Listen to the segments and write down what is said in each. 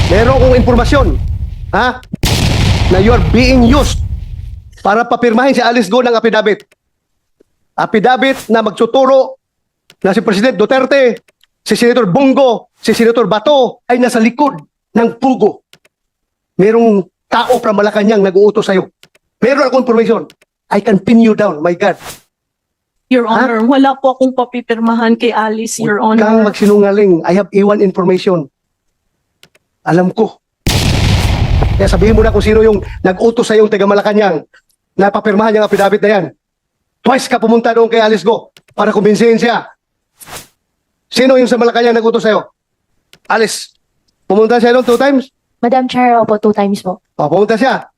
Meron kong impormasyon, ha? Na you are being used para papirmahin si Alice Go ng affidavit. Affidavit na magtuturo na si President Duterte, si Senator Bongo, si Senator Bato ay nasa likod ng pugo. Merong tao from Malacanang nag-uutos sa'yo. Meron akong information. I can pin you down, my God. Your Honor, wala po akong papipirmahan kay Alice, Your Huwag kang Honor. magsinungaling. I have A1 information. Alam ko. Kaya sabihin mo na kung sino yung nag-utos sa yung taga Malacanang na papirmahan yung affidavit na yan. Twice ka pumunta doon kay Alice Go para kumbinsihin siya. Sino yung sa Malacanang nag-utos sa'yo? Alice, pumunta siya doon 2 times? Madam Chair, opo, 2 times po. O, pumunta siya.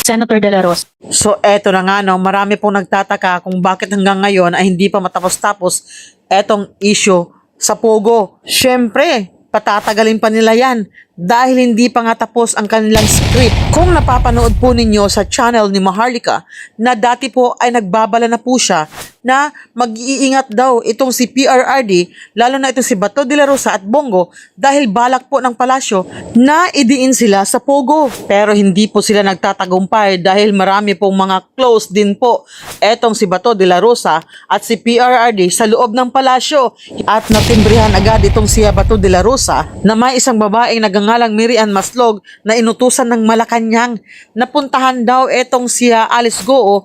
Senator De La Rosa. So eto na nga no, marami pong nagtataka kung bakit hanggang ngayon ay hindi pa matapos-tapos etong issue sa Pogo. Syempre, patatagalin pa nila yan dahil hindi pa nga tapos ang kanilang script. Kung napapanood po ninyo sa channel ni Maharlika na dati po ay nagbabala na po siya na mag-iingat daw itong si PRRD, lalo na itong si Bato de la Rosa at Bongo dahil balak po ng palasyo na idiin sila sa Pogo. Pero hindi po sila nagtatagumpay dahil marami pong mga close din po etong si Bato de la Rosa at si PRRD sa loob ng palasyo at natimbrihan agad itong si Bato de la Rosa na may isang babaeng nagangalang Miriam Maslog na inutusan ng Malacanang na puntahan daw etong si Alice Go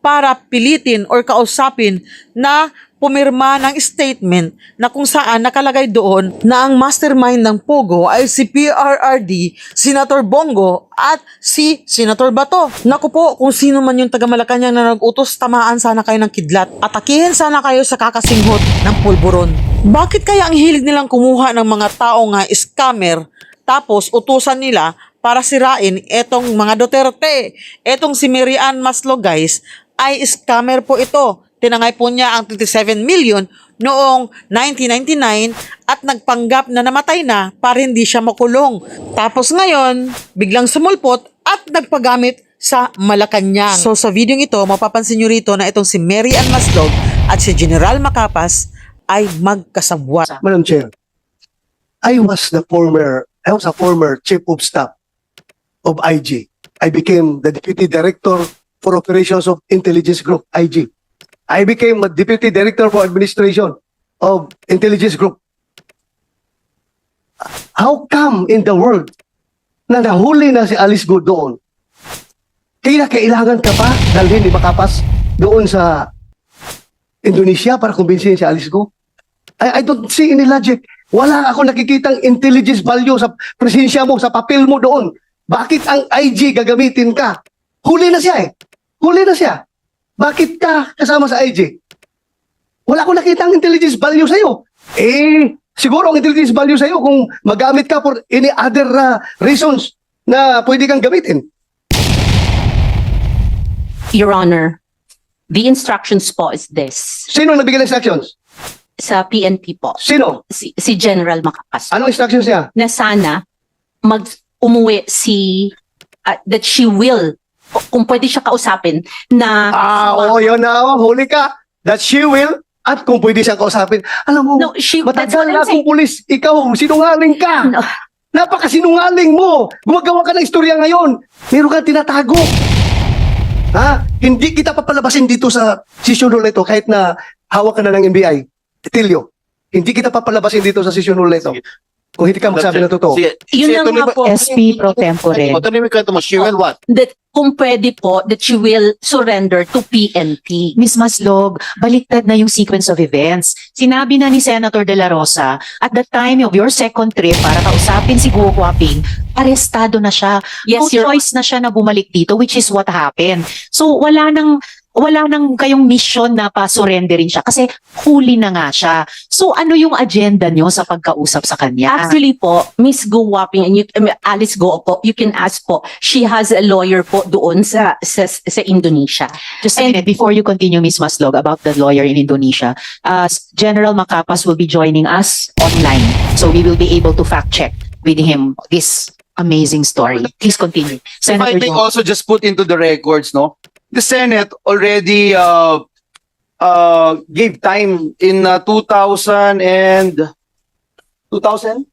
para pilitin or kausapin na pumirma ng statement na kung saan nakalagay doon na ang mastermind ng Pogo ay si PRRD, Senator Bongo at si Senator Bato. Naku po, kung sino man yung taga Malacanang na nag-utos, tamaan sana kayo ng kidlat. Atakihin sana kayo sa kakasinghot ng pulburon. Bakit kaya ang hilig nilang kumuha ng mga tao nga scammer tapos utusan nila para sirain etong mga Duterte? Etong si Miriam Maslog guys, ay scammer po ito. Tinangay po niya ang 27 million noong 1999 at nagpanggap na namatay na para hindi siya makulong. Tapos ngayon, biglang sumulpot at nagpagamit sa Malacanang. So sa video ito, mapapansin nyo rito na itong si Miriam Maslog at si General Macapas ay magkasabwat. Madam Chair, I was a former chief of staff of IG. I became the deputy director for operations of Intelligence Group, IG. I became a deputy director for administration of Intelligence Group. How come in the world na nahuli na si Alice Go doon? Kailangan ka pa dalhin ni Macapas doon sa Indonesia para kumbinsihin si Alice Go? I don't see any logic. Wala ako nakikitang intelligence value sa presensya mo, sa papel mo doon. Bakit ang IG gagamitin ka? Huli na siya eh. Huli na siya. Bakit ka kasama sa IG? Wala akong nakita ang intelligence value sa'yo. Siguro ang intelligence value sa'yo kung magamit ka for any other reasons na pwede kang gamitin. Your Honor, the instructions po is this. Sino nagbigay ng instructions? Sa PNP po. Sino? Si General Macapas. Anong instructions niya? Na sana umuwi that she will, kung pwede siya kausapin, na... Yun na. Huli ka. That she will at kung pwede siyang kausapin. Alam mo, No, that's matagal what na I'm akong saying. pulis. Ikaw, sinungaling ka. No. Napakasinungaling mo. Gumagawa ka ng istorya ngayon. Meron kang tinatago. Ha? Hindi kita papalabasin dito sa session hall na ito kahit na hawak ka na ng NBI. Titilio. Hindi kita papalabasin dito sa session hall na ito. Kung hindi ka magsabi ng totoo. Yun na nga po. SP pro tempore. She will what? That kung pwede po, that she will surrender to PNP. Miss Maslog, baliktad na yung sequence of events. Sinabi na ni Senator De La Rosa, at the time of your second trip para kausapin si Guo Huaping, arestado na siya. Yes, No Your choice na siya na bumalik dito, which is what happened. So wala nang kayong mission na pa-surrenderin siya kasi huli na nga siya. So ano yung agenda nyo sa pagkausap sa kanya? Actually po, Miss Go Huaping and Alice Go po, you can ask po, she has a lawyer po doon sa Indonesia. Just a minute, before you continue, Ms. Maslog, about the lawyer in Indonesia, General Macapas will be joining us online. So we will be able to fact-check with him this amazing story. Please continue. If I may also just put into the records, no? The Senate already gave time in 2000 and 2000?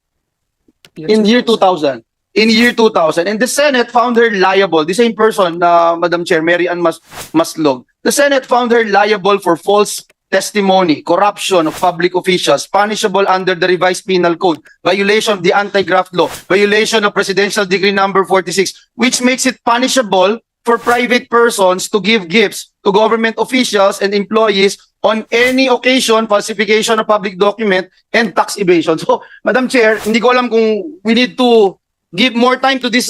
In year 2000. In year 2000. And the Senate found her liable. The same person, Madam Chair, Mary Ann Maslog. The Senate found her liable for false testimony, corruption of public officials, punishable under the revised penal code, violation of the anti-graft law, violation of Presidential Decree number 46, which makes it punishable for private persons to give gifts to government officials and employees on any occasion, falsification of public document, and tax evasion. So, Madam Chair, hindi ko alam kung we need to give more time to this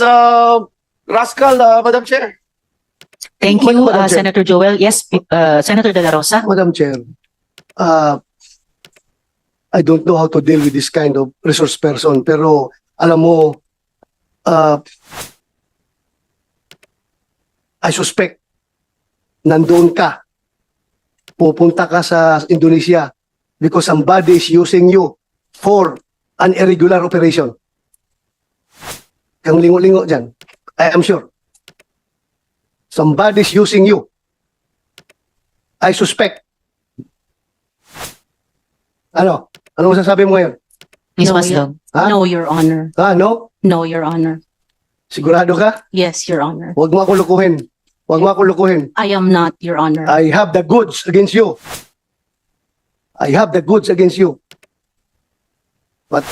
rascal, Madam Chair. Thank you, Madam Chair. Senator Joel. Yes, Senator De La Rosa. Madam Chair, I don't know how to deal with this kind of resource person, pero alam mo, I suspect nandoon ka, pupunta ka sa Indonesia because somebody is using you for an irregular operation. Kang lingo-lingo dyan, I am sure. Somebody is using you. I suspect. Ano? Ano masasabi mo ngayon? Ms. No, Maslog. Ha? No, Your Honor. No? No, Your Honor. Sigurado ka? Yes, Your Honor. Huwag mo ako lukuhin. Huwag mo ako lukuhin. I am not, Your Honor. I have the goods against you. I have the goods against you. But,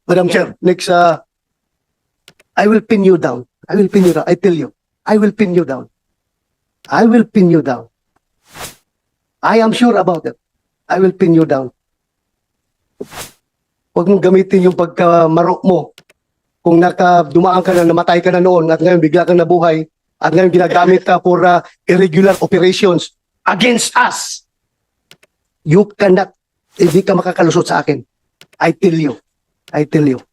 Madam Chair, next, I will pin you down. I will pin you down. I tell you. I will pin you down. I will pin you down. I am sure about it. I will pin you down. Huwag mong gamitin yung pagkamarok mo. Kung dumaan ka na, namatay ka na noon, at ngayon bigla kang nabuhay, at ngayon ginagamit ka for irregular operations against us. You cannot, hindi ka makakalusot sa akin. I tell you. I tell you.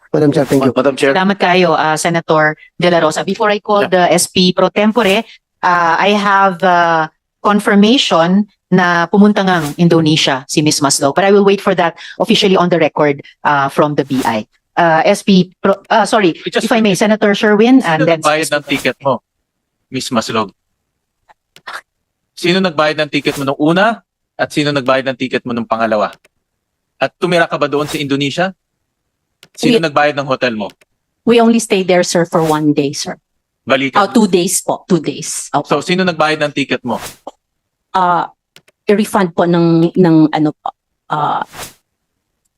Madam Chair, thank you. Madam Chair. Salamat kayo, Senator De La Rosa. Before I call the SP pro tempore, I have confirmation na pumunta ngang Indonesia si Ms. Maslog. But I will wait for that officially on the record from the BI. SP, sorry, Just- if I may, Senator Sherwin, and Sino then... nagbayad ng ticket mo, Miss Maslog? Sino nagbayad ng ticket mo nung una at sino nagbayad ng ticket mo nung pangalawa? At tumira ka ba doon sa Indonesia? Sino We- nagbayad ng hotel mo? We only stayed there, sir, for 1 day, sir. Balikan. 2 days po. 2 days. Opo. So, sino nagbayad ng ticket mo? I-refund po ng ano po,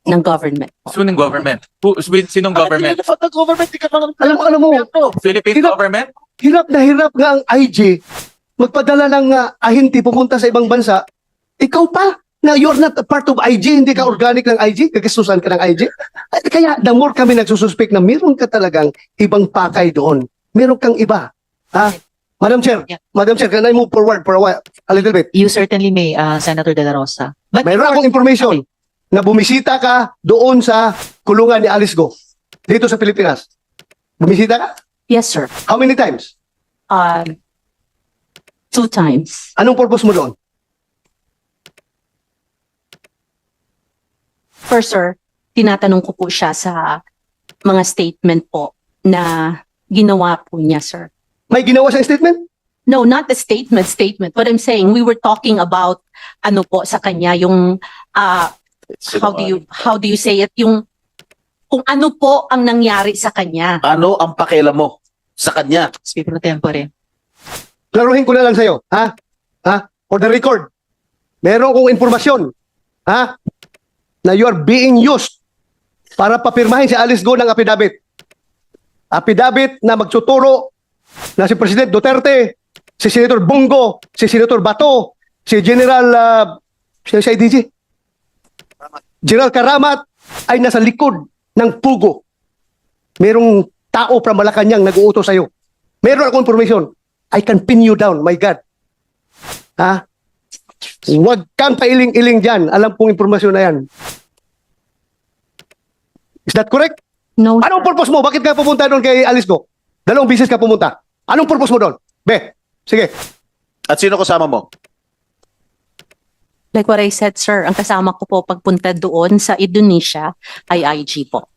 ng government po. Sinong government? Sinong government? Alam mo, Philippine Sino- government? hirap na hirap nga ang IG magpadala ng ahinti pumunta sa ibang bansa. Ikaw pa, na you're not a part of IG, hindi ka organic ng IG, kagasusan ka ng IG. Kaya the more kami nagsususpect na meron ka talagang ibang pakay doon. Meron kang iba. Ha? Madam Chair, Yeah. Madam Chair, can I move forward for a while? A little bit. You certainly may, Senator De La Rosa. But Mayroon akong information na bumisita ka doon sa kulungan ni Alice Go dito sa Pilipinas. Bumisita ka? Yes, sir. How many times? 2 times. Anong purpose mo doon? First, sir, tinatanong ko po siya sa mga statement po na ginawa po niya, sir. May ginawa siyang statement? No, not the statement. What I'm saying, we were talking about ano po sa kanya, yung how do you say it, yung kung ano po ang nangyari sa kanya. Ano ang pakialam mo sa kanya? SP pro tempore. Klaruhin ko na lang sa'yo. Ha? Ha? For the record. Meron kong informasyon. Ha? Na you are being used para papirmahin si Alice Go ng affidavit. Affidavit na magtuturo na si President Duterte, si Senator Bongo, si Senator Bato, si General si IDG. General Karamat ay nasa likod ng pugo. Merong tao from Malacanang nag-uutos sa'yo. Meron akong information. I can pin you down, my God. Ha? Huwag kang pailing-iling dyan. Alam kong impormasyon na yan. Is that correct? No, Anong purpose mo? Bakit ka pumunta doon kay Alice Go? 2 beses ka pumunta. Anong purpose mo doon? Be, sige. At sino kasama mo? like what I said, sir, ang kasama ko po pagpunta doon sa Indonesia ay IG po.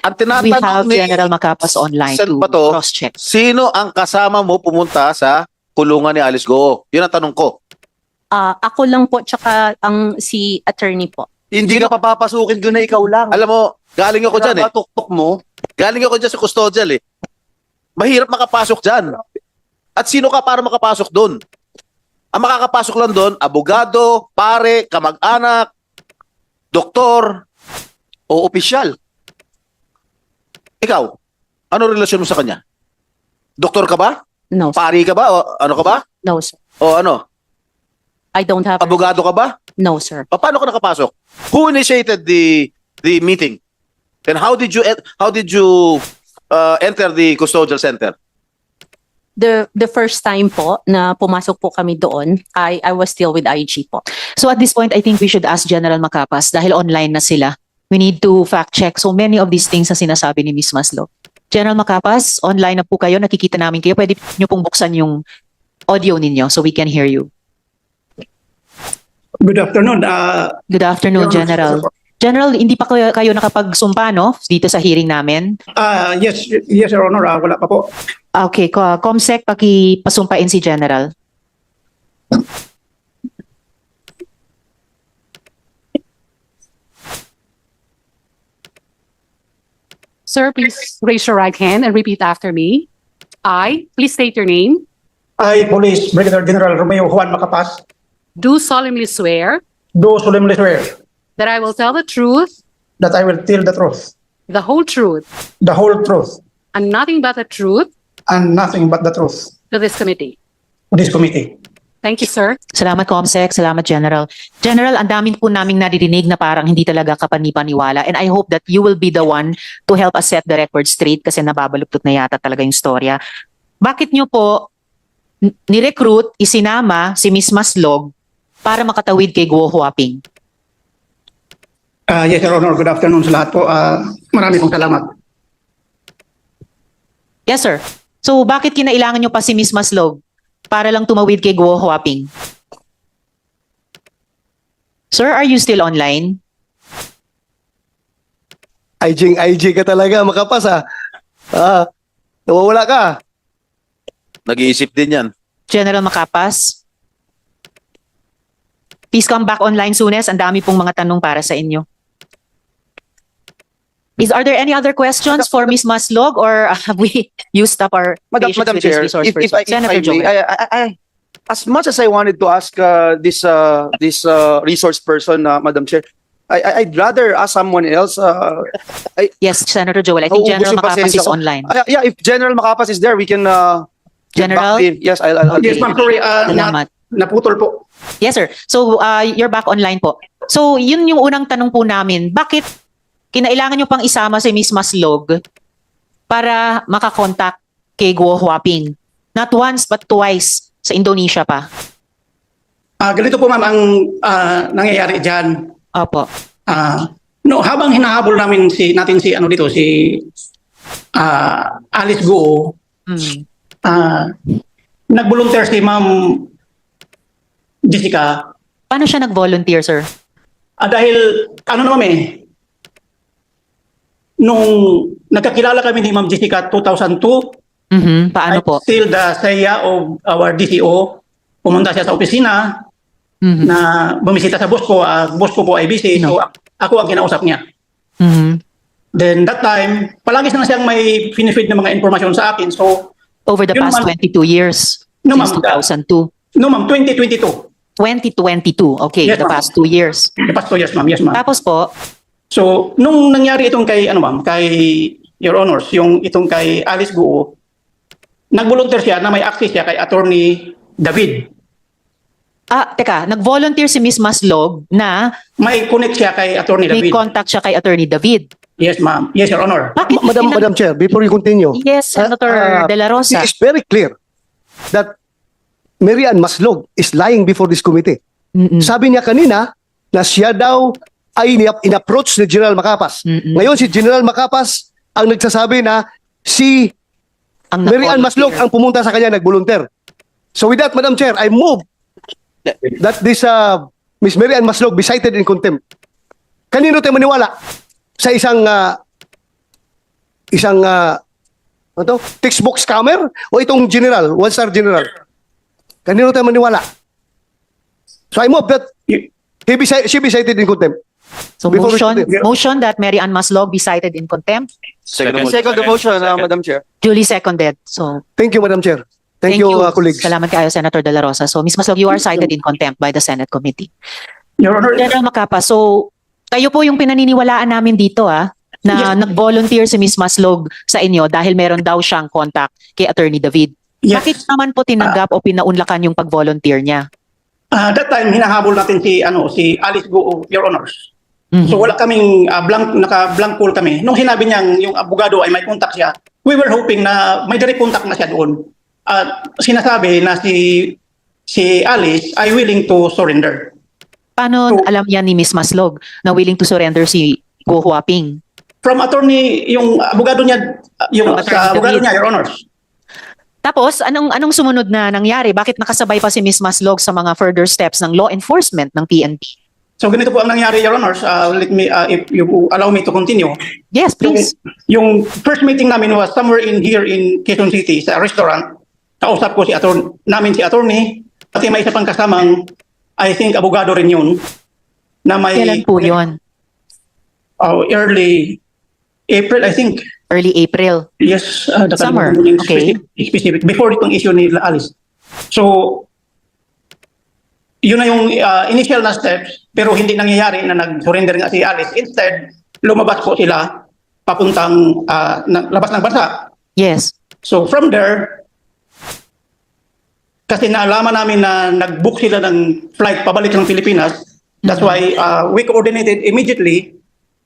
Ang We have tinatanong ni General Macapas online Sen. to Bato, cross-check. sino ang kasama mo pumunta sa kulungan ni Alice Go? Yun ang tanong ko. Ako lang po, tsaka ang si attorney po. Hindi ka papapasukin doon na ikaw lang. Alam mo, Galing ako dyan eh. Tuktok mo. Galing ako dyan sa custodial eh. Mahirap makapasok dyan. At sino ka para makapasok doon? Ang makakapasok lang doon, abogado, pare, kamag-anak, doktor, O opisyal. ikaw. Ano relasyon mo sa kanya? Doktor ka ba? No, sir. Pari ka ba? O ano ka ba? No, sir. O ano? I don't have. Abogado ka ba? No, sir. Paano ka nakapasok? Who initiated the meeting? And how did you enter the custodial center? The first time po na pumasok po kami doon, I was still with IG po. So at this point, I think we should ask General Macapas dahil online na sila. We need to fact check so many of these things na sinasabi ni Ms. Maslog. General Macapas, online na po kayo, nakikita namin kayo. Pwede nyo pong buksan yung audio ninyo so we can hear you. Good afternoon. Good afternoon, General. General, hindi pa kayo nakapagsumpa, no? Dito sa hearing namin. Yes, Your Honor. Wala pa po. Okay, Comsec, pakipasumpain si General. Sir, please raise your right hand and repeat after me. I, please state your name, I, Police Brigadier General Romeo Juan Macapas, do solemnly swear do solemnly swear that I will tell the truth, that I will tell the truth, the whole truth, the whole truth, and nothing but the truth and nothing but the truth to this committee. to this committee. Thank you, sir. Salamat, Comsec. Salamat, General. General, ang damin po naming naririnig na parang hindi talaga kapanipaniwala. And I hope that you will be the one to help us set the record straight kasi nababaluktot na yata talaga yung storya. Bakit nyo po ni-recruit, isinama si Ms. Maslog para makatawid kay Guo Huaping? Yes, Your Honor. Good afternoon sa lahat po. Marami pong salamat. Yes, sir. So, bakit kinailangan nyo pa si Ms. Maslog para lang tumawid kay Guo Huaping? Sir, are you still online? IG ka talaga, Macapas ah. Nawawala ka. Nag-iisip din yan. General Macapas? Please come back online soonest. Ang dami pong mga tanong para sa inyo. Are there any other questions for Ms. Maslog or have we used up our patience Madam with this Chair, resource if person? Senator I may, Joel. I as much as I wanted to ask this resource person, Madam Chair, I'd rather ask someone else. Yes, Senator Joel. I think Nauubos General yung Macapas pasensya is ko. online. Yeah, if General Macapas is there, we can get General? back to him. Yes, I'll Yes, ma'am. Sorry. Salamat. Naputol po. Yes, sir. So, you're back online po. So, yun yung unang tanong po namin. Bakit kinailangan nyo pang isama si Ms. Maslog para makakontakt kay Guo Huaping? Not once, but twice sa Indonesia pa. Ganito po, ma'am, ang nangyayari dyan. Opo. Habang hinahabol namin si Alice Guo, nag-volunteer si Ma'am Jessica. Paano siya nag-volunteer, sir? Dahil, nung nagkakilala kami ni Ma'am Jessica 2002, Paano po? still the saya of our DCO, pumunta siya sa opisina na bumisita sa boss ko. Boss ko po ay busy, so ako ang kinausap niya. Then that time, palagi na siyang may finifeed na mga informasyon sa akin. So, Over the yun past naman- 22 years, No, since ma'am. 2002. no ma'am, 2022. 2022, okay, Yes, the ma'am. past 2 years. The past 2 years, ma'am. Yes, ma'am. Tapos po, So, nung nangyari itong kay, kay Your Honors, yung itong kay Alice Guo, nag-volunteer siya na may access siya kay Attorney David. teka, nag-volunteer si Ms. Maslog na May connect siya kay Attorney may David. contact siya kay Attorney David. Yes, ma'am. Yes, Your Honor. Bakit? Madam Chair, before you continue, Yes, Senator De La Rosa. it is very clear that Mary Ann Maslog is lying before this committee. Sabi niya kanina na siya daw ay in-approach ni General Macapas. Ngayon si General Macapas ang nagsasabi na si Ang Mary Ann nag-volunteer. Maslog ang pumunta sa kanya, nag-volunteer. So with that, Madam Chair, I move that this Miss Mary Ann Maslog be cited in contempt. Kanino tayo maniwala? Sa isang textbook scammer o itong general, one-star general? Kanino tayo maniwala? So I move that she be cited in contempt. So Before we motion that Mary Ann Maslog be cited in contempt, Second. Second the motion, Madam Chair. duly seconded. So Thank you, Madam Chair. Thank you, colleagues. Salamat kayo, Senator De La Rosa. So Ms. Maslog, you are cited in contempt by the Senate Committee. Your Honor, General Macapa, so kayo po yung pinaniniwalaan namin dito na nag-volunteer si Ms. Maslog sa inyo dahil meron daw siyang contact kay Attorney David. yes. Bakit naman po tinanggap o pinaunlakan yung pag-volunteer niya? That time, hinahabol natin si Alice Go, Your Honors. Mhm. So wala kaming naka-blank pool kami. Nung sinabi niyang yung abogado ay may contact siya, we were hoping na may direct contact na siya doon. At sinasabi na si Alice ay willing to surrender. Paano So- alam yan ni Ms. Maslog na willing to surrender si Go Huaping? From attorney, yung abogado niya, From Attorney sa abogado David. niya, Your Honors. Tapos, anong sumunod na nangyari? Bakit nakasabay pa si Ms. Maslog sa mga further steps ng law enforcement ng PNP? So ganito po ang nangyari, Your Honors. Let me, if you allow me to continue. Yes, please. Yung first meeting namin was somewhere here in Quezon City sa restaurant. Kausap ko si attorney, pati may isa pang kasamang, I think abogado rin yun, na may Kailan po yun? early April, I think. Early April. Yes, Summer, okay. Specific, before itong issue ni Alice. So, yun na yung initial na steps, pero hindi nangyayari na nag-surrender nga si Alice. Instead, lumabas po sila papuntang labas ng bansa. Yes. So from there, kasi naalaman namin na nag-book sila ng flight pabalik ng Pilipinas, that's why we coordinated immediately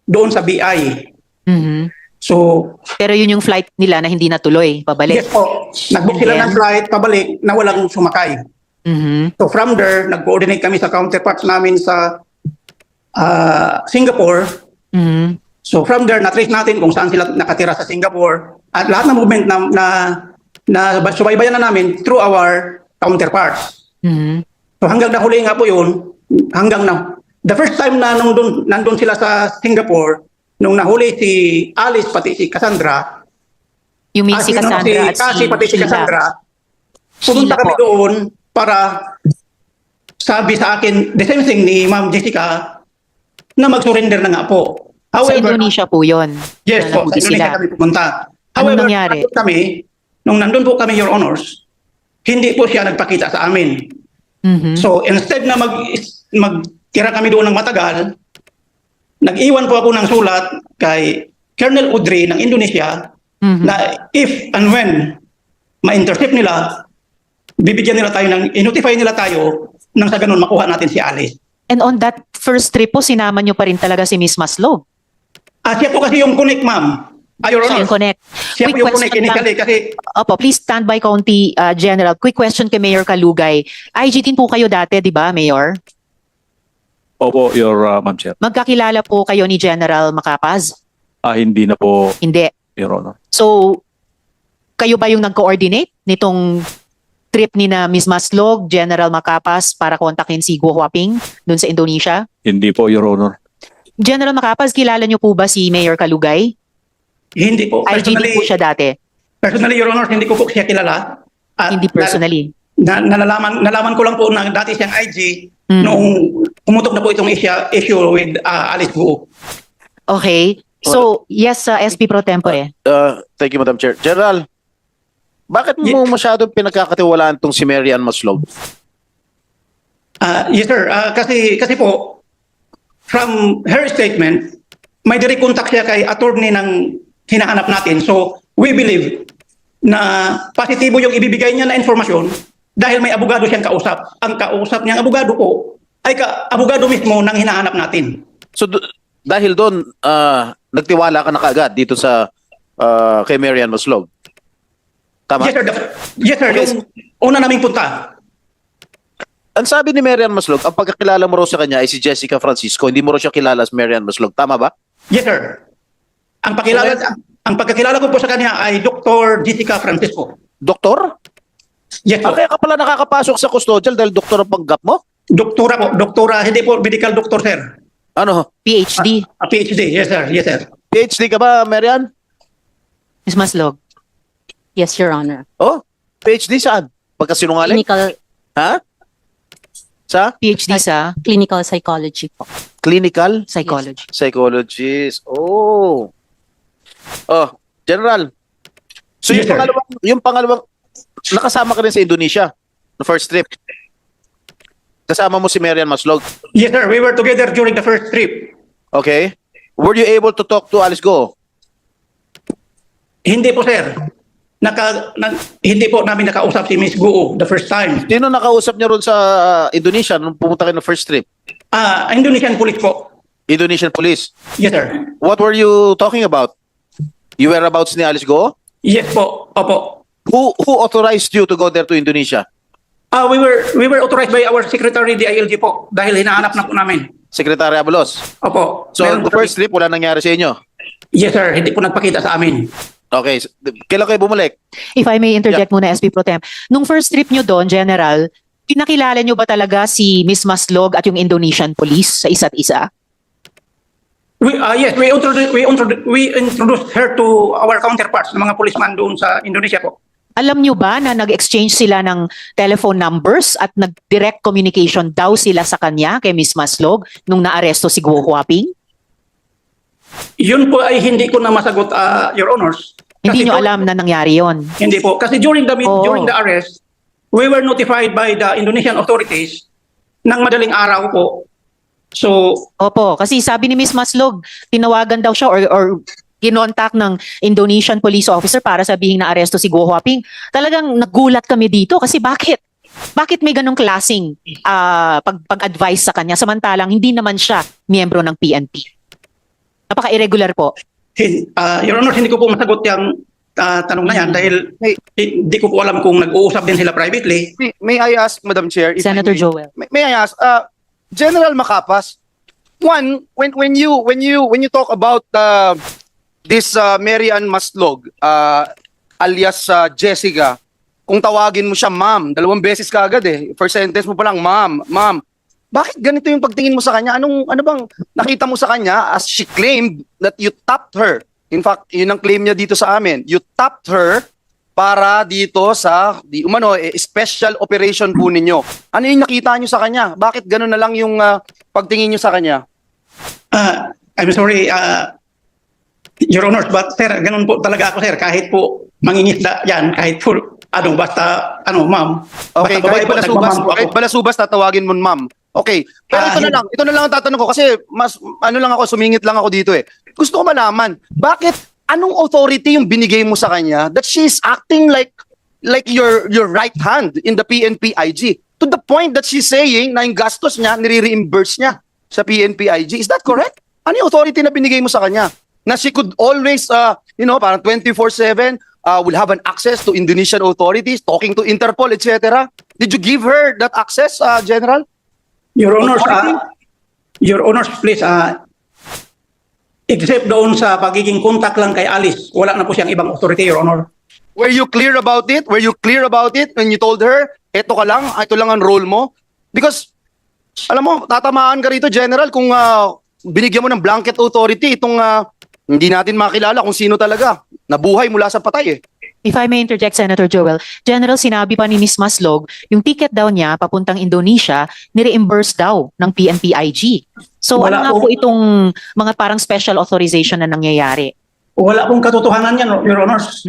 doon sa BI. Mhm. So, Pero yun yung flight nila na hindi natuloy, pabalik. yes po, nag-book sila ng flight pabalik na walang sumakay. Mhm. So from there, nag-coordinate kami sa counterparts namin sa Singapore. Mhm. So from there, na-trace natin kung saan sila nakatira sa Singapore. At lahat ng movement na subaybayan na namin through our counterparts. Mhm. So hanggang nahuli nga po yun, the first time na nandun sila sa Singapore, nung nahuli si Alice pati si Cassandra, You mean si Cassandra at Cassie pati si Sheila. Cassandra, Sheila pumunta kami po. doon para sabi sa akin, the same thing ni Ma'am Jessica, na mag-surrender na nga po. Sa Indonesia po yun. Yes na po, nahuli sa Indonesia sila. kami pumunta. Anong nangyari? Nung nandun po kami, Your Honors, hindi po siya nagpakita sa amin. Mhm. So instead na magtira kami doon ng matagal, nag-iwan po ako ng sulat kay Colonel Audrey ng Indonesia Mhm. na if and when ma-intercept nila, bibigyan nila tayo i-notify nila tayo nang sa ganun makuha natin si Alice. And on that first trip po, sinama nyo pa rin talaga si Ms. Maslog. Siya po kasi yung connect, ma'am. Your Siya Honor. yung connect. Siya po Quick yung connect question lang. initially kasi Opo, please stand by County General. Quick question kay Mayor Kalugay. IG din po kayo dati, di ba, Mayor? Opo, Ma'am Chair. Magkakilala po kayo ni General Macapaz? Hindi na po, Hindi. Your Honor. So, kayo ba yung nag-coordinate nitong trip ni na Ms. Maslog, General Macapaz para kontakin si Guo Huaping dun sa Indonesia? Hindi po, Your Honor. General Macapaz, kilala niyo po ba si Mayor Kalugay? hindi po. IG din po siya dati. Personally, Your Honor, hindi ko po siya kilala. At Hindi personally. nalaman ko lang po na dati siyang IG noong pumutok na po itong issue with Alice Guo. Okay. So, yes, SP Pro Tempore. Thank you, Madam Chair. General, bakit mo masyadong pinagkakatiwalaan tong si Mary Ann Maslog? Yes, sir. Kasi po, from her statement, may direct contact siya kay attorney ng hinahanap natin. So, we believe na positibo yung ibibigay niya na informasyon dahil may abogado siyang kausap. Ang kausap niyang abogado po ay abogado mismo ng hinahanap natin. So, dahil doon, nagtiwala ka na kaagad dito sa kay Mary Ann Maslog? Tama? Yes, sir. Yes, sir. Okay. Yung una naming punta. Ang sabi ni Mary Ann Maslog, ang pagkakilala mo raw sa kanya ay si Jessica Francisco. Hindi mo raw siya kilala as Mary Ann Maslog. Tama ba? Yes, sir. Ang pagkakilala ko po sa kanya ay Dr. Jessica Francisco. Doktor? Yes po. Kaya ka pala nakakapasok sa custodial dahil doktor ang panggap mo? Doktora po. Doktora, hindi po medical doctor, sir. Ano? PhD. PhD. Yes, sir. Yes, sir. PhD ka ba, Mary Ann? Ms. Maslog. Yes, Your Honor. Oh, PhD saan? Pagkasinungaling? Clinical, Ha? Sa PhD sa Clinical psychology po. clinical psychology. psychologist. Oh. Oh, General. So Yes, sir. yung pangalawang, nakasama ka rin sa Indonesia, the first trip. Kasama mo si Marian Maslog. Yes, sir. We were together during the first trip. Okay. Were you able to talk to Alice Go? Hindi po, sir. Hindi po namin nakausap si Miss Guo the first time. Sino nakausap niya ron sa Indonesia nung pumunta kayo ng first trip? Indonesian police po. Indonesian police. Yes, sir. What were you talking about? You whereabouts ni Alice Go? Yes po. Opo. Who authorized you to go there to Indonesia? We were authorized by our secretary DILG po dahil hinahanap na po namin. Secretary Abalos. Opo. So Meron the po first trip, wala nangyari sa inyo? Yes, sir. Hindi po nagpakita sa amin. Okay. Kailan kayo bumalik? If I may interject muna, SP Pro Tem. Nung first trip nyo doon, General, pinakilala nyo ba talaga si Miss Maslog at yung Indonesian police sa isa't isa? Yes, we introduced her to our counterparts, ng mga policeman doon sa Indonesia po. Alam nyo ba na nag-exchange sila ng telephone numbers at nag-direct communication daw sila sa kanya kay Miss Maslog nung naaresto si Guo Huaping? Yun po ay hindi ko na masagot, Your Honors. Hindi Kasi nyo alam na nangyari yon. Hindi po. Kasi during the Oo. arrest, we were notified by the Indonesian authorities ng madaling araw po. So, Opo, kasi sabi ni Miss Maslog, tinawagan daw siya or kinontak ng Indonesian police officer para sabihin na aresto si Guo Huaping. Talagang nagulat kami dito kasi bakit? Bakit may ganong klaseng pag-advise sa kanya samantalang hindi naman siya miyembro ng PNP? Napaka-irregular po. Your Honor, hindi ko po masagot yung tanong na yan dahil hindi ko po alam kung nag-uusap din sila privately. May I ask, Madam Chair? if Senator I may- Joel. May I ask, General Macapas, one, when you talk about this Marian Maslog, alias Jessica, kung tawagin mo siya ma'am, 2 beses ka agad eh. First sentence mo pa lang, ma'am. Bakit ganito yung pagtingin mo sa kanya? Ano bang nakita mo sa kanya as she claimed that you tapped her? In fact, yun ang claim niya dito sa amin. You tapped her para dito sa special operation po ninyo. Ano yung nakita nyo sa kanya? Bakit gano'n na lang yung pagtingin nyo sa kanya? I'm sorry, Your Honor, but sir, ganun po talaga ako, sir. Kahit po mangingisda yan, kahit po, ma'am. Okay, Basta babae kahit po, balasubas, nagmama'am po ako. kahit balasubas tatawagin mo ma'am. Okay, pero ito na lang ang tatanong ko kasi mas sumingit lang ako dito eh. Gusto ko malaman, bakit anong authority yung binigay mo sa kanya that she's acting like your right hand in the PNP IG to the point that she's saying na yung gastos niya nire-reimburse niya sa PNP IG. Is that correct? Ano yung authority na binigay mo sa kanya? Na she could always parang 24/7 will have an access to Indonesian authorities, talking to Interpol, etc. Did you give her that access, General? Your Honors, please, except doon sa pagiging contact lang kay Alice, wala na po siyang ibang authority, Your Honor. Were you clear about it? Were you clear about it when you told her, ito lang ang role mo? Because, alam mo, tatamaan ka rito, General, kung binigyan mo ng blanket authority, itong hindi natin makilala kung sino talaga. Nabuhay mula sa patay eh. If I may interject, Senator Joel, General, sinabi pa ni Miss Maslog, yung ticket daw niya papuntang Indonesia, nire-imburse daw ng PNP-IG. So Wala ano nga po. po itong mga parang special authorization na nangyayari? Wala pong katotohanan yan, Your Honors.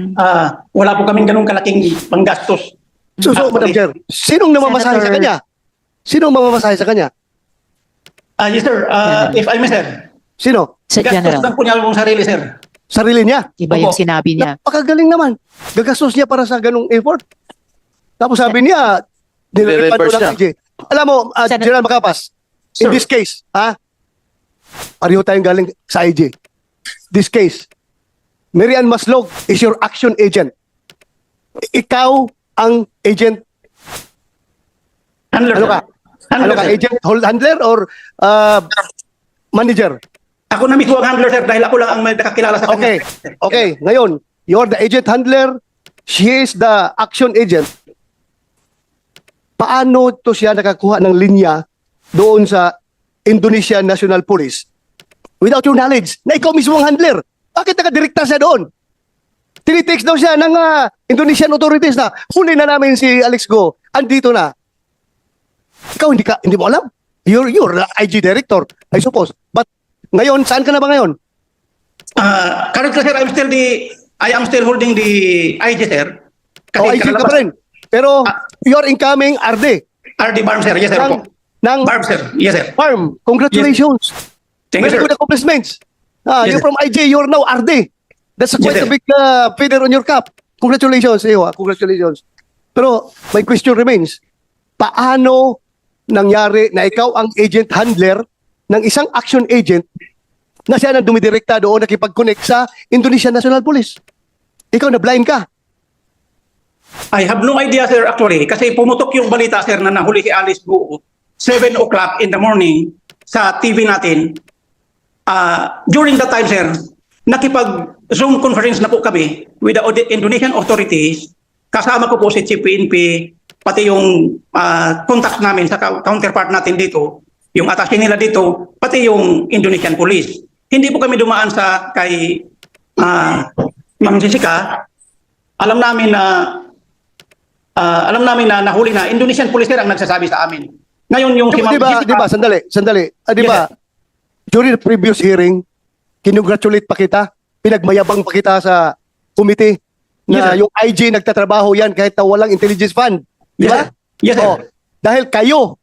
Wala po kaming ganung kalaking panggastos. So, Madam Chair, sinong namamasahe sa Senator- kanya? Sinong mamamasahe sa kanya? Yes, sir. If I may, sir. Sino? Sa Gastos General, lang po niya yung sarili, sir. Sarili niya. iba yung Opo. sinabi niya. Napakagaling naman. Gagastos niya para sa ganung effort. Tapos sabi niya, nire-refund Nire-reimburse ko lang niya. IG. Alam mo, Senator- General Macapas, in Sir. this case, pareho tayong galing sa IG. This case, Marian Maslog is your action agent. Ikaw ang agent. Handler, Ano sir. ka? Handler, Ano ka? sir. Agent, handler, or manager? Ako na mismo ang handler, sir, dahil ako lang ang may nakakilala sa Okay. kanya. Okay, ngayon, you're the agent handler, she is the action agent. Paano to siya nakakuha ng linya doon sa Indonesian National Police without your knowledge na ikaw mismo ang handler? Bakit nakadirekta siya doon? Tinitext daw siya ng Indonesian authorities na huli na namin si Alex Go. Andito na. Ikaw hindi mo alam. You're the IG director, I suppose. But ngayon, saan ka na ba ngayon? Currently, sir, I am still holding the IG, sir. O IG ka pa rin. Pero you're incoming RD RD Barm, sir. Yes, sir. ng, ng Barm, sir. Yes, sir. farm. Congratulations. Thank you, Very sir. good accomplishments. Yes, You're sir. from IG, you're now RD. That's quite Yes, a sir. big feather on your cap. Congratulations, Ewa. Congratulations. Pero my question remains, paano nangyari na ikaw ang agent handler ng isang action agent na siya na dumidirekta doon nakipag-connect sa Indonesian National Police? Ikaw na blind ka. I have no idea, sir, actually. Kasi pumutok yung balita, sir, na nahuli si Alice Guo 7 o'clock in the morning sa TV natin. During that time, sir, nakipag-Zoom conference na po kami with the Indonesian authorities. Kasama ko po si Chief PNP, pati yung contact namin sa counterpart natin dito, yung attaché nila dito, pati yung Indonesian Police. Hindi po kami dumaan sa kay Ma'am Jessica. Alam namin na nahuli na Indonesian Police ang nagsasabi sa amin. Ngayon yung si Ma'am Jessica, Di ba, sandali. Di ba, during the previous hearing, kinongratulate pa kita, pinagmayabang pa kita sa committee na Yes, sir. yung IG nagtatrabaho yan kahit na walang intelligence fund. Di Yes, ba? sir. Yes, sir. Dahil kayo,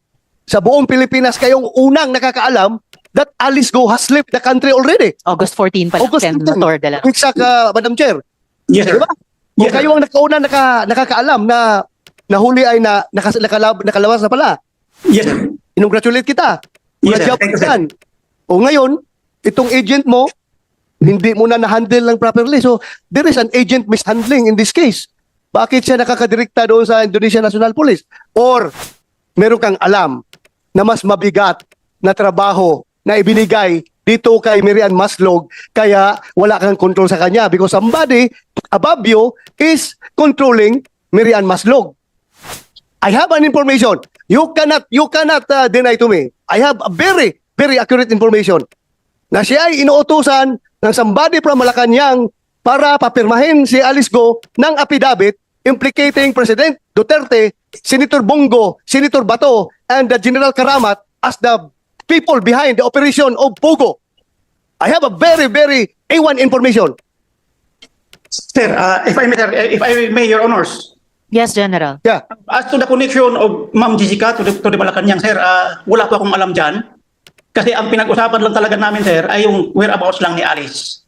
sa buong Pilipinas, kayong unang nakakaalam that Alice Go has left the country already. August 14 pa lang, August 15. Senator De La Quick sack, Madam Chair. Yes, sir. Di ba? Yes, Kayo ang nakauna nakakaalam na nahuli ay nakalabas na pala. Yes, sir. Congratulate kita. Yes, Good sir. job Thank you, sir. yan. O ngayon, itong agent mo, hindi mo na na-handle lang properly. So, there is an agent mishandling in this case. Bakit siya nakakadirekta doon sa Indonesian National Police? Or, meron kang alam na mas mabigat na trabaho na ibinigay dito kay Miriam Maslog, kaya wala kang control sa kanya because somebody above you is controlling Miriam Maslog. I have an information. You cannot deny to me. I have a very, very accurate information na siya ay inuutusan ng somebody from Malacanang para papirmahin si Alice Go ng affidavit implicating President Duterte, Senator Bongo, Senator Bato, and the General Karamat as the people behind the operation of Pogo. I have a very, very A1 information. Sir, if I may, Your Honors, Yes, General. Yeah. as to the connection of Ma'am Jessica to the Malacanang, sir, wala po akong alam dyan. Kasi ang pinag-usapan lang talaga namin, sir, ay yung whereabouts lang ni Alice.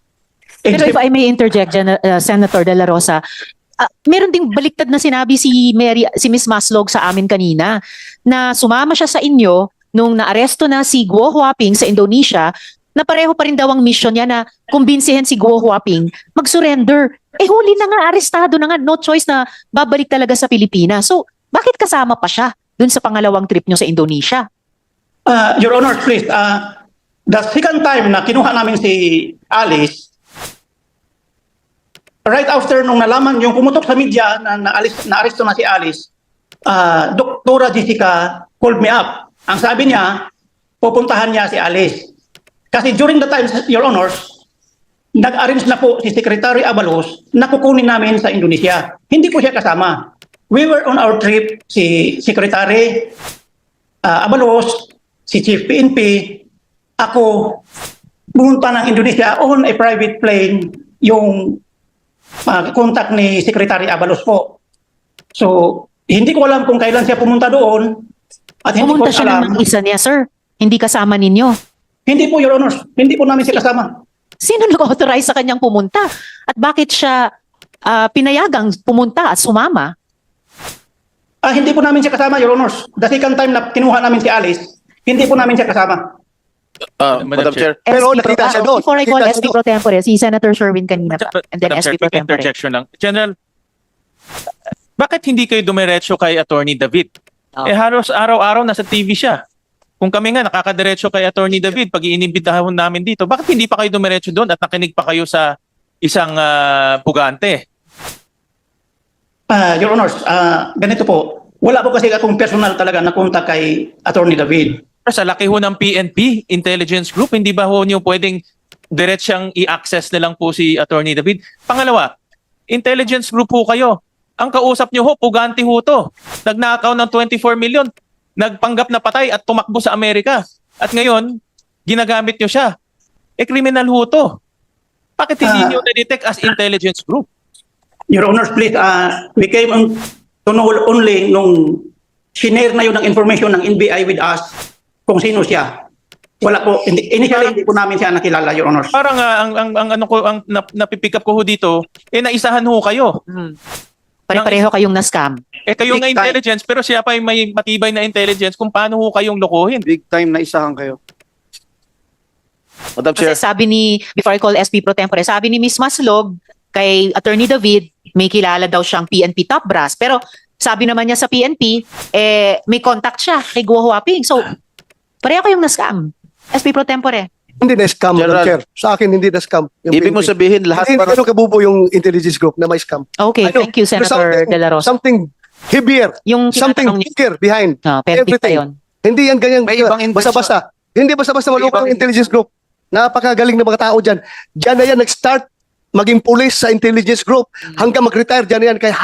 Pero if I may interject, Senator De La Rosa, meron ding baliktad na sinabi si Miss Maslog sa amin kanina na sumama siya sa inyo nung naaresto na si Guo Huaping sa Indonesia, na pareho pa rin daw ang mission niya na kumbinsihin si Guo Huaping mag-surrender. Huli na nga, arestado na nga, no choice na babalik talaga sa Pilipinas. So, bakit kasama pa siya dun sa pangalawang trip nyo sa Indonesia? Your Honor, please, the second time na kinuha namin si Alice, right after nung nalaman yung pumutok sa media na na-aresto na si Alice, Doktora Jessica called me up. Ang sabi niya, pupuntahan niya si Alice. Kasi during the time, Your Honors, nag-arrange na po si Secretary Abalos na kukunin namin sa Indonesia. Hindi po siya kasama. We were on our trip, si Secretary Abalos, si Chief PNP, ako, pumunta ng Indonesia on a private plane, yung contact ni Secretary Abalos po. So, hindi ko alam kung kailan siya pumunta doon. At hindi Pumunta ko siya alam. ng isa niya, sir. Hindi kasama ninyo. Hindi po, Your Honors. Hindi po namin siya kasama. Sino nag-authorize sa kanyang pumunta? At bakit siya pinayagang pumunta at sumama? Hindi po namin siya kasama, Your Honors. The second time na kinuha namin si Alice, hindi po namin siya kasama. Madam Chair. Pero nakita siya doon. Before I call Nakita siya SP Pro Tempore, si Senator Sherwin kanina pa. And then Madam Chair, SP Pro quick Tempore. interjection lang. General, bakit hindi kayo dumiretso kay Attorney David? Halos araw-araw nasa TV siya. Kung kami nga nakakadiretso kay Attorney David, pag iinimbitahan namin dito, bakit hindi pa kayo dumiretso doon at nakinig pa kayo sa isang pugante? Your Honors, ganito po. Wala po kasi akong personal talaga na kontak kay Attorney David. Sa laki ho ng PNP, Intelligence Group, hindi ba ho niyo pwedeng diretsang i-access na lang po si Attorney David? Pangalawa, Intelligence Group ho kayo. Ang kausap niyo ho, pugante ho to. Nagnakaw ng 24 million. nagpanggap na patay at tumakbo sa Amerika. At ngayon, ginagamit nyo siya. Criminal ho to. Bakit hindi nyo na-detect as intelligence group? Your Honors, please, we came to know only nung sinare na yun ng information ng NBI with us kung sino siya. Wala po, initially hindi po namin siya nakilala, Your Honors. Parang ang napipick up ko ho dito, naisahan ho kayo. Pare-pareho kayong na-scam. Kayo nga Big time. intelligence, pero siya pa yung may matibay na intelligence kung paano ho kayong lokohin. Big time na isahan kayo. Madam Kasi Chair. sabi ni, before I call SP Pro Tempore, sabi ni Miss Maslog, kay Attorney David, may kilala daw siyang PNP top brass. Pero sabi naman niya sa PNP, may contact siya kay Guo Huaping. So, pareho kayong na-scam. SP Pro Tempore. Hindi na-scam, Madam General. Chair. Sa akin, hindi na-scam. Yung Ibig mo PNP. sabihin lahat Hindi para ganun kabubo yung intelligence group na may scam. Okay, Ano, thank you, there's Senator De La Rosa. Something heavier, Yung something tinatanong niya, bigger behind. PNP pa everything. yun. Hindi yan ganyan. May ibang intention. Basta-basta. Hindi basta-basta May malukang ibang intelligence group. Napakagaling na mga tao dyan. Diyan na yan nag-start maging police sa intelligence group. Hanggang mag-retire dyan na yan. Kaya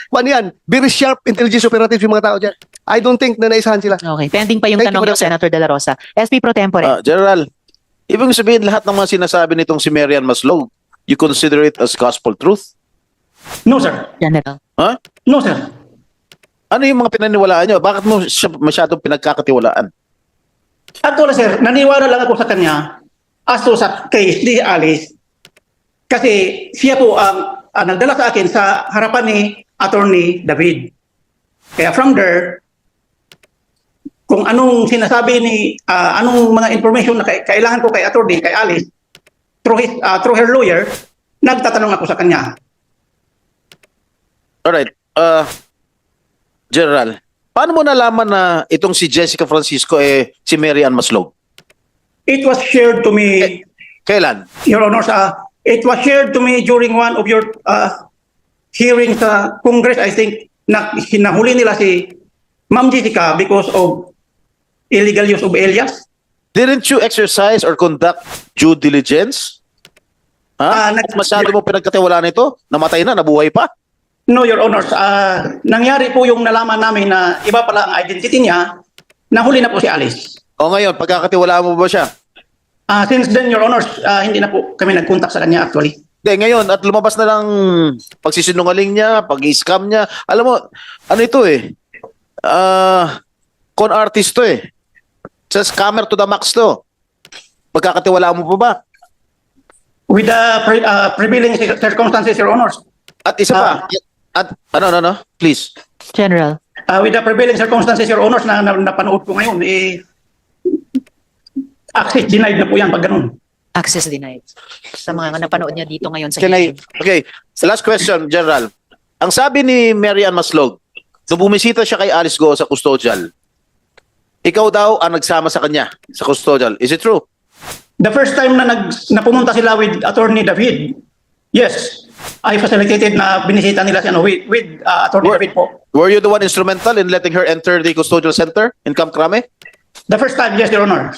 kung yan, very sharp intelligence operatives yung mga tao dyan. I don't think na naisahan sila. Okay, pending pa yung Thank you, tanong Madam ng Senator De La Rosa. SP Pro Tempore. General, ibig sabihin lahat ng mga sinasabi nitong si Marian Maslog, you consider it as gospel truth? No, sir. General. Ha? No, sir. Ano yung mga pinaniwalaan nyo? Bakit mo siya masyadong pinagkakatiwalaan? Actually, sir, naniwala lang ako sa kanya as to sa case ni Alice kasi siya po ang nagdala sa akin sa harapan ni Attorney David. Kaya from there, kung anong sinasabi ni, anong mga information na kailangan ko kay Attorney, kay Alice, through her lawyer, nagtatanong ako sa kanya. Alright. General, paano mo nalaman na itong si Jessica Francisco si Marian Maslog? It was shared to me, Kailan? Your Honor, it was shared to me during one of your hearings sa Congress, I think, na hinahuli nila si Ma'am Jessica because of illegal use of alias. Didn't you exercise or conduct due diligence? Ha? Masyado mo pinagkatiwalaan ito? Namatay na, nabuhay pa? No, Your Honor, nangyari po yung nalaman namin na iba pala ang identity niya, nahuli na po si Alice. O ngayon, pagkakatiwalaan mo ba siya? Since then, Your Honor, hindi na po kami nag-contact sa kanya actually. Hindi, ngayon, at lumabas na lang pagsisinungaling niya, pag-scam niya. Alam mo, ano ito con artist to Sa scammer to the max to. Pagkakatiwalaan mo pa ba? With the prevailing circumstances, Your Honor. At isa pa, at ano, please. General. With the prevailing circumstances, Your Honor, na napanood ko ngayon, access denied na po yan pag ganun. Access denied. Sa mga napanood niya dito ngayon sa Can I, hearing. okay, last question, General. Ang sabi ni Marian Maslog, nung bumisita siya kay Alice Go sa custodial, ikaw daw ang nagsama sa kanya sa custodial. Is it true? The first time na pumunta sila with Attorney David, yes, I facilitated na binisita nila siya with Attorney David po. Were you the one instrumental in letting her enter the custodial center in Camp Crame? The first time, yes, Your Honor.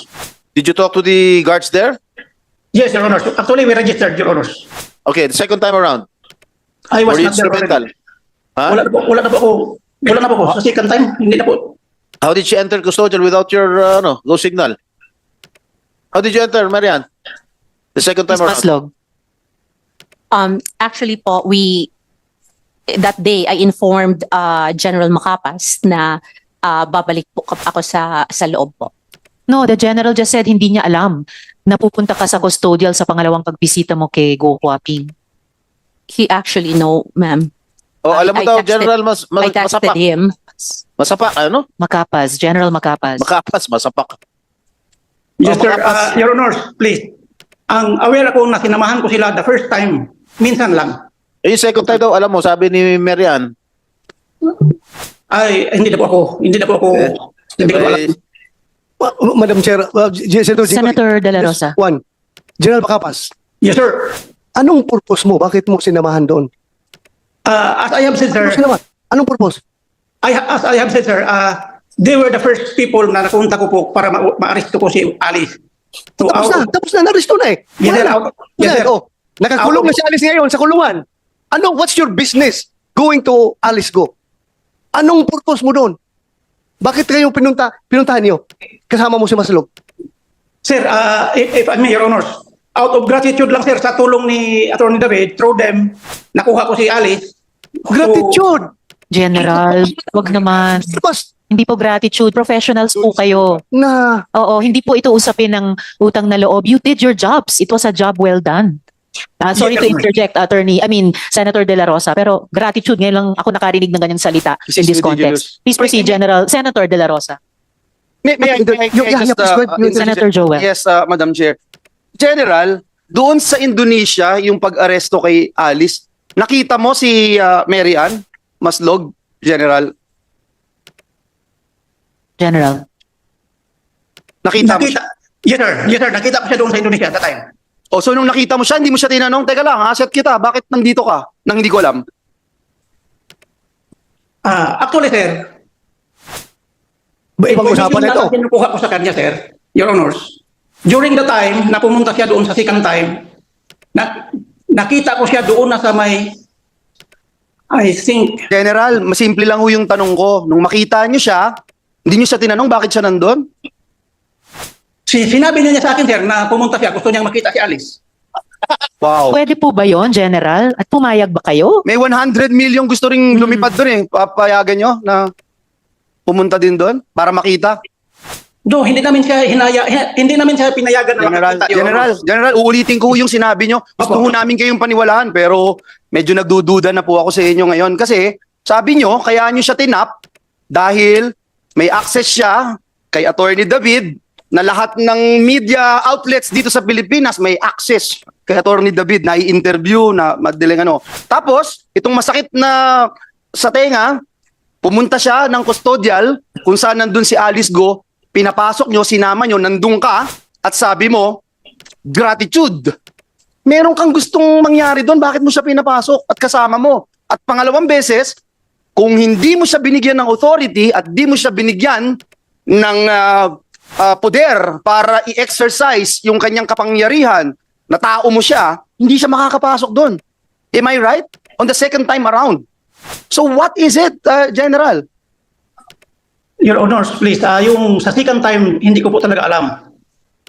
Did you talk to the guards there? Yes, Your Honor. Actually, we registered, Your Honor. Okay, the second time around, I was were you not there instrumental? already. Huh? Wala na po ako. Sa second time, hindi na po. How did she enter custodial without your go signal? How did you enter, Marian? The second time Miss around? Maslog. Actually po, that day, I informed General Macapas na babalik po ako sa loob po. No, the general just said hindi niya alam na pupunta ka sa custodial sa pangalawang pagbisita mo kay Go Huaping. He actually know, ma'am. Oh, alam mo I daw, texted- General, I texted masapak. him. Masapak, ano? Makapas, General Makapas. Makapas, masapak. Yes, Oh, sir. Macapas. Your Honor, please. Ang aware ako na sinamahan ko sila the first time, minsan lang. Yung second time daw, alam mo, sabi ni Marian, Ay, hindi na po ako. Hindi ko alam. Madam Chair, Senator De La Rosa. One, General Pacapas, Yes, sir. anong purpose mo? Bakit mo sinamahan doon? As I have said, sir, Anong purpose? as I have said, sir, they were the first people na nakunta ko po para ma-arresto ko si Alice. So, Tapos na, naresto na eh. Yes, sir. Wala na. Yes, sir. Oh, nakakulong na si Alice ngayon sa kulungan. What's your business going to Alice Go? Anong purpose mo doon? Bakit kayo pinuntahan niyo? Kasama mo si Maslog? Sir, if I may, Your Honors, out of gratitude lang, sir, sa tulong ni Attorney David, through them, nakuha ko si Alice. Gratitude! General, wag naman. Mas Hindi po gratitude. Professionals po kayo. na Oo, hindi po ito usapin ng utang na loob. You did your jobs. It was a job well done. Sorry to interject, Senator De La Rosa, pero gratitude, ngayon lang ako nakarinig ng ganyang salita in this context. Please proceed, Senator De La Rosa. May I just, Senator Joel. Yes, Madam Chair. General, doon sa Indonesia, yung pag-aresto kay Alice, nakita mo si Mary Ann Maslog, General? General. Nakita mo siya? Yes, sir. Yes, sir. Nakita ko siya doon sa Indonesia at that time. O, so nung nakita mo siya, hindi mo siya tinanong, teka lang, asset kita, bakit nandito ka? Nang hindi ko alam. Actually, sir, ibang usapan na ito. kinukuha ko sa kanya, sir, Your Honors. During the time na pumunta siya doon sa second time, nakita ko siya doon na sa may, I think, General, masimple lang ho yung tanong ko. Nung makita niyo siya, hindi niyo siya tinanong bakit siya nandun? sinabi niya sa akin, sir, na pumunta siya, gusto niyang makita si Alice. Wow. Pwede po ba yon, General? At pumayag ba kayo? May 100 million gusto ring lumipad doon eh. Papayagan nyo na pumunta din doon para makita. Do, hindi namin siya pinayagan na makita, Your Honors. General, uulitin ko yung sinabi nyo. Gusto ko namin kayong paniwalaan pero medyo nagdududa na po ako sa inyo ngayon. Kasi sabi nyo, kaya nyo siya tinap dahil may access siya kay Attorney David na lahat ng media outlets dito sa Pilipinas may access kay Attorney David na i-interview na madaling ano. Tapos, itong masakit na sa tenga, pumunta siya ng custodial kung saan nandun si Alice Go, pinapasok nyo, sinama nyo, nandun ka, at sabi mo, gratitude. Meron kang gustong mangyari doon, bakit mo siya pinapasok at kasama mo? At pangalawang beses, kung hindi mo siya binigyan ng authority at di mo siya binigyan ng poder para i-exercise yung kanyang kapangyarihan na tao mo siya, hindi siya makakapasok doon. Am I right? On the second time around. So what is it, General? Your Honors, please, yung sa second time, hindi ko po talaga alam.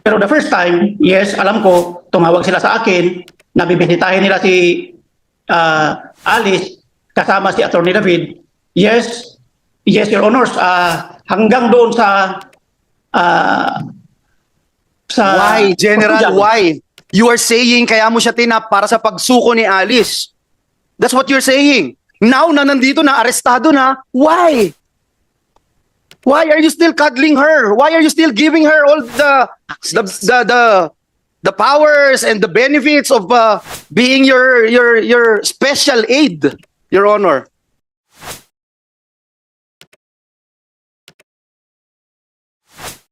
Pero the first time, yes, alam ko, tumawag sila sa akin, nabibisitahin nila si Alice, kasama si Attorney David. Yes, Your Honors, hanggang doon sa Why, General? Why? You are saying kaya mo siya tinap para sa pagsuko ni Alice. That's what you're saying. Now na nandito na, arestado na, why? Why are you still cuddling her? Why are you still giving her all the powers and the benefits of being your special aid, Your Honor?